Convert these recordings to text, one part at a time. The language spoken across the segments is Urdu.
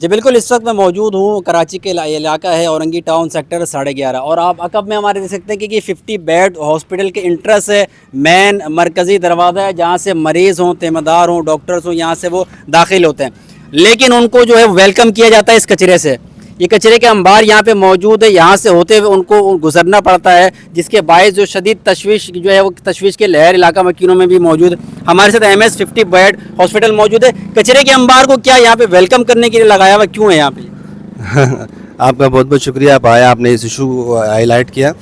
جی بالکل، اس وقت میں موجود ہوں کراچی کے علاقہ ہے اورنگی ٹاؤن سیکٹر 11:30 اور آپ عقب میں ہمارے دیکھ سکتے ہیں کہ 50 بیڈ ہاسپٹل کے انٹرس ہے، مین مرکزی دروازہ ہے جہاں سے مریض ہوں، تیمہ دار ہوں، ڈاکٹرز ہوں، یہاں سے وہ داخل ہوتے ہیں، لیکن ان کو جو ہے ویلکم کیا جاتا ہے اس کچرے سے۔ یہ کچرے کے انبار یہاں پہ موجود ہے، یہاں سے ہوتے ہوئے ان کو گزرنا پڑتا ہے، جس کے باعث جو شدید تشویش جو ہے وہ تشویش کے لہر علاقہ مکینوں میں بھی موجود ہے۔ ہمارے ساتھ MS 50 بیڈ ہاسپٹل موجود ہے۔ کچرے کے انبار کو کیا یہاں پہ ویلکم کرنے کے لیے لگایا ہوا کیوں ہے یہاں پہ؟ آپ کا بہت بہت شکریہ، آپ آیا، آپ نے اس ایشو ہائی لائٹ کیا۔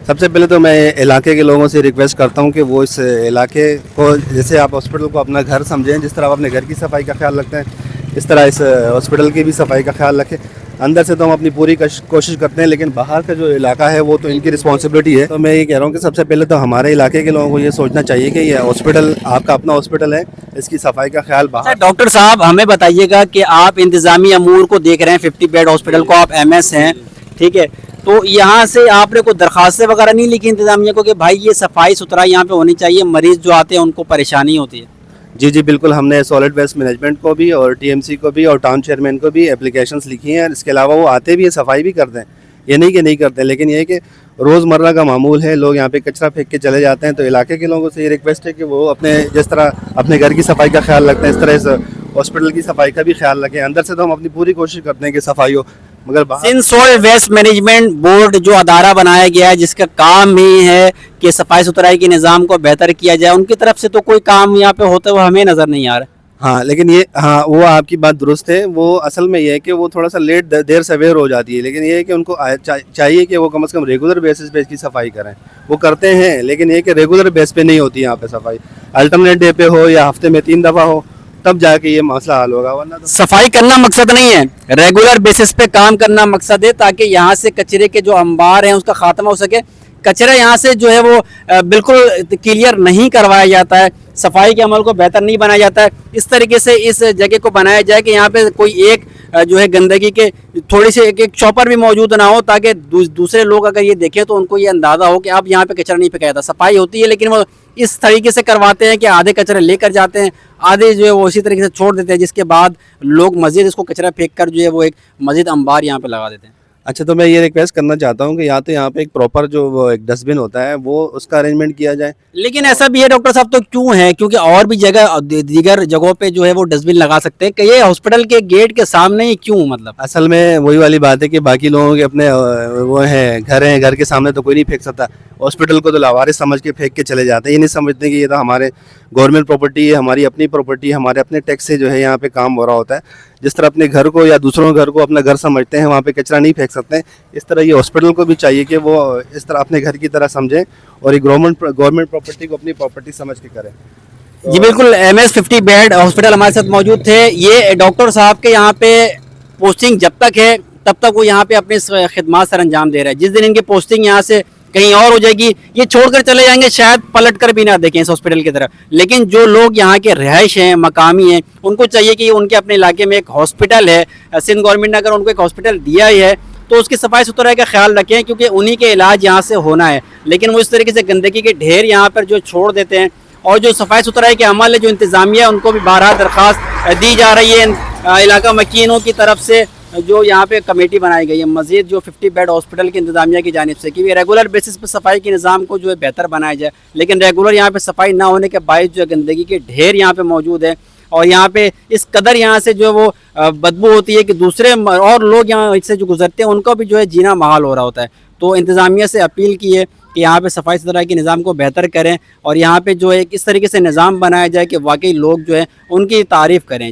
سب سے پہلے تو میں علاقے کے لوگوں سے ریکویسٹ کرتا ہوں کہ وہ اس علاقے کو، جیسے آپ ہاسپٹل کو اپنا گھر سمجھیں، جس طرح آپ اپنے گھر کی صفائی کا خیال رکھتے ہیں، اس طرح اس ہاسپٹل کی بھی صفائی کا خیال رکھیں۔ اندر سے تو ہم اپنی پوری کوشش کرتے ہیں، لیکن باہر کا جو علاقہ ہے وہ تو ان کی رسپانسبلٹی ہے۔ تو میں یہ کہہ رہا ہوں کہ سب سے پہلے تو ہمارے علاقے کے لوگوں کو یہ سوچنا چاہیے کہ یہ ہاسپٹل آپ کا اپنا ہاسپٹل ہے، اس کی صفائی کا خیال باہر۔ ڈاکٹر صاحب ہمیں بتائیے گا کہ آپ انتظامی امور کو دیکھ رہے ہیں، 50 بیڈ ہاسپٹل کو، آپ MS ہیں، ٹھیک ہے، تو یہاں سے آپ نے کوئی درخواستیں وغیرہ نہیں لکھی انتظامیہ کو کہ بھائی یہ صفائی ستھرائی یہاں پہ ہونی چاہیے، مریض جو آتے ہیں ان کو پریشانی ہوتی ہے؟ جی بالکل، ہم نے سالڈ ویسٹ مینجمنٹ کو بھی اور TMC کو بھی اور ٹاؤن چیئرمین کو بھی اپلیکیشنز لکھی ہیں۔ اس کے علاوہ وہ آتے بھی ہیں، صفائی بھی کرتے ہیں، یہ نہیں کہ نہیں کرتے، لیکن یہ ہے کہ روزمرہ کا معمول ہے، لوگ یہاں پہ کچرا پھینک کے چلے جاتے ہیں۔ تو علاقے کے لوگوں سے یہ ریکویسٹ ہے کہ وہ اپنے جس طرح اپنے گھر کی صفائی کا خیال رکھتے ہیں، اس طرح اس ہاسپٹل کی صفائی کا بھی خیال رکھیں۔ اندر سے تو ہم اپنی پوری کوشش کرتے ہیں کہ صفائی ہو، مگر Sindh solid waste management board جو ادارہ بنایا گیا ہے جس کا کام ہی ہے کہ صفائی ستھرائی کے نظام کو بہتر کیا جائے، ان کی طرف سے تو کوئی کام یہاں پہ ہوتا ہوا ہمیں نظر نہیں آ رہا۔ ہاں، لیکن وہ آپ کی بات درست ہے، وہ اصل میں یہ ہے کہ وہ تھوڑا سا لیٹ دیر سویر ہو جاتی ہے، لیکن یہ ہے کہ ان کو چاہیے کہ وہ کم از کم ریگولر بیسس پہ اس کی صفائی کریں۔ وہ کرتے ہیں، لیکن یہ کہ ریگولر بیس پہ نہیں ہوتی یہاں پہ صفائی، الٹرنیٹ ڈے پہ ہو یا ہفتے میں 3 دفعہ ہو، تب جا کے یہ مسئلہ حل ہوگا، ورنہ تو صفائی کرنا مقصد نہیں ہے، ریگولر بیسس پہ کام کرنا مقصد ہے تاکہ یہاں سے کچرے کے جو انبار ہیں اس کا خاتمہ ہو سکے۔ کچرا یہاں سے جو ہے وہ بالکل کلیئر نہیں کروایا جاتا ہے، صفائی کے عمل کو بہتر نہیں بنایا جاتا ہے۔ اس طریقے سے اس جگہ کو بنایا جائے کہ یہاں پہ کوئی ایک جو ہے گندگی کے تھوڑی سی ایک چوپر بھی موجود نہ ہو، تاکہ دوسرے لوگ اگر یہ دیکھیں تو ان کو یہ اندازہ ہو کہ اب یہاں پہ کچرا نہیں پھینکا جاتا، صفائی ہوتی ہے، لیکن وہ اس طریقے سے کرواتے ہیں کہ آدھے کچرے لے کر جاتے ہیں، آدھے جو ہے وہ اسی طریقے سے چھوڑ دیتے ہیں، جس کے بعد لوگ مزید اس کو کچرا پھینک کر جو ہے وہ ایک مزید انبار یہاں پہ لگا دیتے ہیں۔ اچھا، تو میں یہ ریکویسٹ کرنا چاہتا ہوں کہ یہاں پہ ایک پراپر جو ایک ڈسٹ بن ہوتا ہے وہ اس کا ارینجمنٹ کیا جائے۔ لیکن ایسا بھی ہے ڈاکٹر صاحب، تو کیوں ہے؟ کیونکہ اور بھی دیگر جگہوں پہ جو ہے وہ ڈسٹ بن لگا سکتے ہیں کہ یہ ہاسپٹل کے گیٹ کے سامنے ہی کیوں؟ مطلب اصل میں وہی والی بات ہے کہ باقی لوگوں کے اپنے وہ ہیں گھر کے سامنے تو کوئی نہیں پھینک سکتا، ہاسپٹل کو تو لاوارث سمجھ کے پھینک کے چلے جاتے ہیں، یہ نہیں سمجھتے کہ یہ تو ہمارے گورنمنٹ پراپرٹی ہے، ہماری اپنی پراپرٹی ہے، ہمارے اپنے ٹیکس سے جو ہے یہاں پہ کام ہو رہا ہوتا ہے۔ جس طرح اپنے گھر کو یا دوسروں گھر کو اپنا گھر سمجھتے ہیں، وہاں پہ کچرا نہیں پھینک سکتے ہیں، اس طرح یہ ہاسپٹل کو بھی چاہیے کہ وہ اس طرح اپنے گھر کی طرح سمجھیں اور یہ گورنمنٹ پراپرٹی کو اپنی پراپرٹی سمجھ کے کریں۔ جی بالکل، MS 50 بیڈ ہاسپٹل ہمارے ساتھ موجود تھے۔ یہ ڈاکٹر صاحب کے یہاں پہ پوسٹنگ جب تک ہے تب تک وہ یہاں پہ اپنی خدمات سر انجام دے رہے ہیں۔ جس دن ان کی پوسٹنگ یہاں سے کہیں اور ہو جائے گی، یہ چھوڑ کر چلے جائیں گے، شاید پلٹ کر بھی نہ دیکھیں اس ہاسپٹل کی طرف۔ لیکن جو لوگ یہاں کے رہائش ہیں، مقامی ہیں، ان کو چاہیے کہ ان کے اپنے علاقے میں ایک ہاسپٹل ہے، سندھ گورنمنٹ نے اگر ان کو ایک ہاسپٹل دیا ہی ہے تو اس کی صفائی ستھرائی کا خیال رکھیں، کیونکہ انہی کے علاج یہاں سے ہونا ہے۔ لیکن وہ اس طریقے سے گندگی کے ڈھیر یہاں پر جو چھوڑ دیتے ہیں، اور جو صفائی ستھرائی کے عمل ہے، جو انتظامیہ ہے، ان کو بھی بارہا درخواست دی جا رہی ہے علاقہ مکینوں کی طرف سے، جو یہاں پہ کمیٹی بنائی گئی ہے مزید جو 50 بیڈ ہاسپٹل کی انتظامیہ کی جانب سے، کہ ریگولر بیسس پہ صفائی کے نظام کو جو ہے بہتر بنایا جائے۔ لیکن ریگولر یہاں پہ صفائی نہ ہونے کے باعث جو ہے گندگی کے ڈھیر یہاں پہ موجود ہے، اور یہاں پہ اس قدر یہاں سے جو وہ بدبو ہوتی ہے کہ دوسرے اور لوگ یہاں سے جو گزرتے ہیں ان کو بھی جو ہے جینا محال ہو رہا ہوتا ہے۔ تو انتظامیہ سے اپیل کی ہے کہ یہاں پہ صفائی ستھرائی کے نظام کو بہتر کریں، اور یہاں پہ جو ہے اس طریقے سے نظام بنایا جائے کہ واقعی لوگ جو ہے ان کی تعریف کریں۔